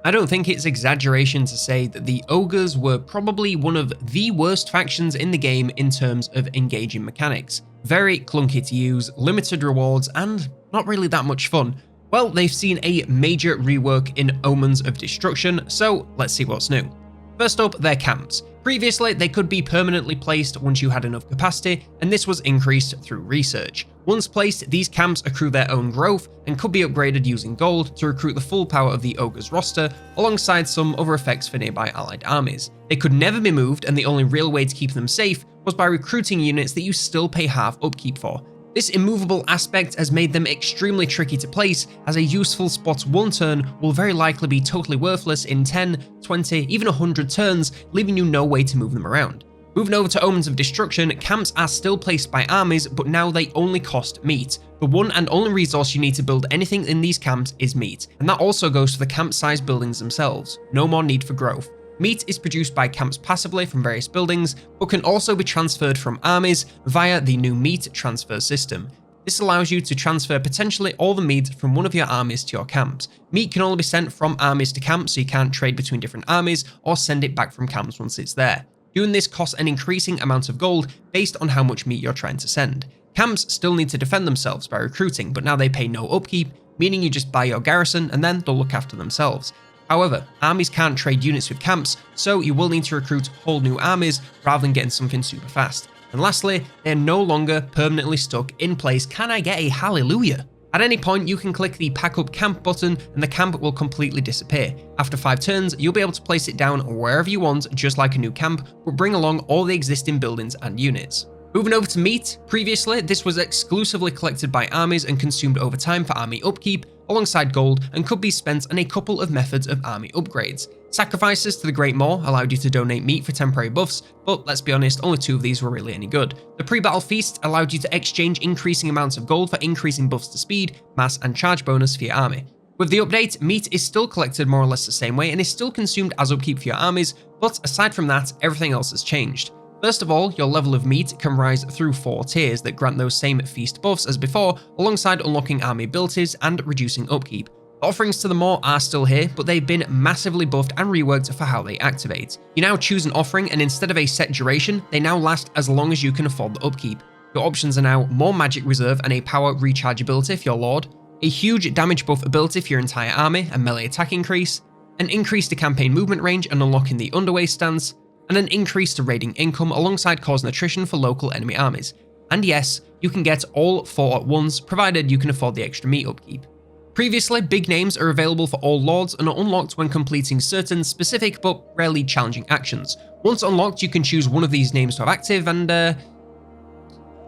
I don't think it's exaggeration to say that the Ogres were probably one of the worst factions in the game in terms of engaging mechanics. Very clunky to use, limited rewards, and not really that much fun. Well, they've seen a major rework in Omens of Destruction, so let's see what's new. First up, their camps. Previously, they could be permanently placed once you had enough capacity, and this was increased through research. Once placed, these camps accrue their own growth and could be upgraded using gold to recruit the full power of the Ogre's roster, alongside some other effects for nearby allied armies. They could never be moved, and the only real way to keep them safe was by recruiting units that you still pay half upkeep for. This immovable aspect has made them extremely tricky to place, as a useful spot one turn will very likely be totally worthless in 10, 20, even 100 turns, leaving you no way to move them around. Moving over to Omens of Destruction, camps are still placed by armies, but now they only cost meat. The one and only resource you need to build anything in these camps is meat, and that also goes for the camp-sized buildings themselves. No more need for growth. Meat is produced by camps passively from various buildings, but can also be transferred from armies via the new meat transfer system. This allows you to transfer potentially all the meat from one of your armies to your camps. Meat can only be sent from armies to camps, so you can't trade between different armies or send it back from camps once it's there. Doing this costs an increasing amount of gold based on how much meat you're trying to send. Camps still need to defend themselves by recruiting, but now they pay no upkeep, meaning you just buy your garrison and then they'll look after themselves. However, armies can't trade units with camps, so you will need to recruit whole new armies rather than getting something super fast. And lastly, they're no longer permanently stuck in place. Can I get a hallelujah? At any point, you can click the Pack Up Camp button and the camp will completely disappear. After 5 turns, you'll be able to place it down wherever you want, just like a new camp, but bring along all the existing buildings and units. Moving over to meat, previously this was exclusively collected by armies and consumed over time for army upkeep, alongside gold, and could be spent on a couple of methods of army upgrades. Sacrifices to the Great Maw allowed you to donate meat for temporary buffs, but let's be honest, only 2 of these were really any good. The pre-battle feast allowed you to exchange increasing amounts of gold for increasing buffs to speed, mass, and charge bonus for your army. With the update, meat is still collected more or less the same way and is still consumed as upkeep for your armies, but aside from that, everything else has changed. First of all, your level of meat can rise through 4 tiers that grant those same feast buffs as before, alongside unlocking army abilities and reducing upkeep. The offerings to the Maw are still here, but they've been massively buffed and reworked for how they activate. You now choose an offering, and instead of a set duration, they now last as long as you can afford the upkeep. Your options are now more magic reserve and a power recharge ability for your lord, a huge damage buff ability for your entire army and melee attack increase, an increase to campaign movement range and unlocking the underway stance, and an increase to raiding income alongside causing attrition for local enemy armies. And yes, you can get all 4 at once, provided you can afford the extra meat upkeep. Previously, big names are available for all lords and are unlocked when completing certain specific but rarely challenging actions. Once unlocked, you can choose one of these names to have active, and yeah,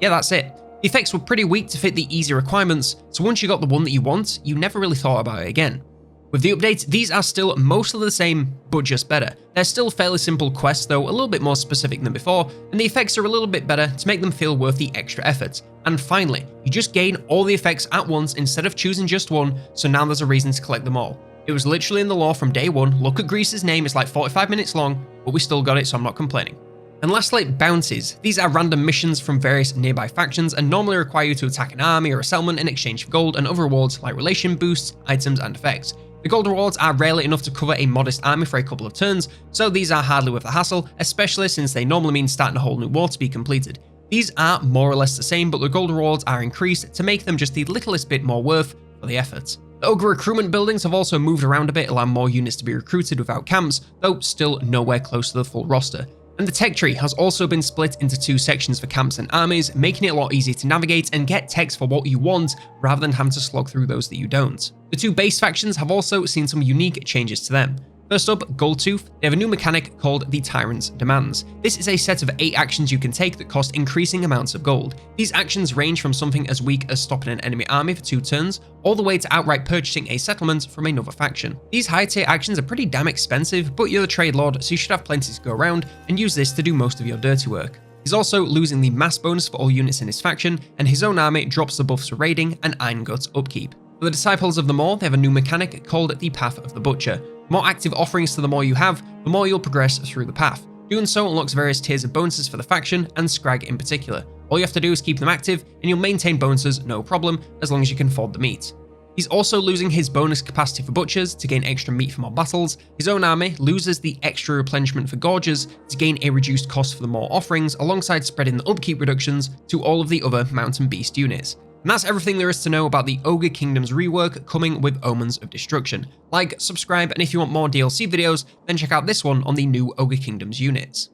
that's it. The effects were pretty weak to fit the easy requirements, so once you got the one that you want, you never really thought about it again. With the update, these are still mostly the same, but just better. They're still fairly simple quests, though a little bit more specific than before, and the effects are a little bit better to make them feel worth the extra effort. And finally, you just gain all the effects at once instead of choosing just one, so now there's a reason to collect them all. It was literally in the lore from day one. Look at Grease's name, it's like 45 minutes long, but we still got it, so I'm not complaining. And lastly, bounties. These are random missions from various nearby factions and normally require you to attack an army or a settlement in exchange for gold and other rewards like relation boosts, items, and effects. The gold rewards are rarely enough to cover a modest army for a couple of turns, so these are hardly worth the hassle, especially since they normally mean starting a whole new war to be completed. These are more or less the same, but the gold rewards are increased to make them just the littlest bit more worth for the effort. The Ogre recruitment buildings have also moved around a bit, allowing more units to be recruited without camps, though still nowhere close to the full roster. And the tech tree has also been split into 2 sections for camps and armies, making it a lot easier to navigate and get techs for what you want, rather than having to slog through those that you don't. The 2 base factions have also seen some unique changes to them. First up, Goldtooth. They have a new mechanic called the Tyrant's Demands. This is a set of 8 actions you can take that cost increasing amounts of gold. These actions range from something as weak as stopping an enemy army for 2 turns, all the way to outright purchasing a settlement from another faction. These high tier actions are pretty damn expensive, but you're the trade lord, so you should have plenty to go around and use this to do most of your dirty work. He's also losing the mass bonus for all units in his faction, and his own army drops the buffs for raiding and Iron Guts upkeep. For the Disciples of the Maw, they have a new mechanic called the Path of the Butcher. The more active offerings to the more you have, the more you'll progress through the path. Doing so unlocks various tiers of bonuses for the faction, and Scrag in particular. All you have to do is keep them active, and you'll maintain bonuses no problem, as long as you can afford the meat. He's also losing his bonus capacity for butchers to gain extra meat for more battles. His own army loses the extra replenishment for gorges to gain a reduced cost for the more offerings, alongside spreading the upkeep reductions to all of the other mountain beast units. And that's everything there is to know about the Ogre Kingdoms rework coming with Omens of Destruction. Like, subscribe, and if you want more DLC videos, then check out this one on the new Ogre Kingdoms units.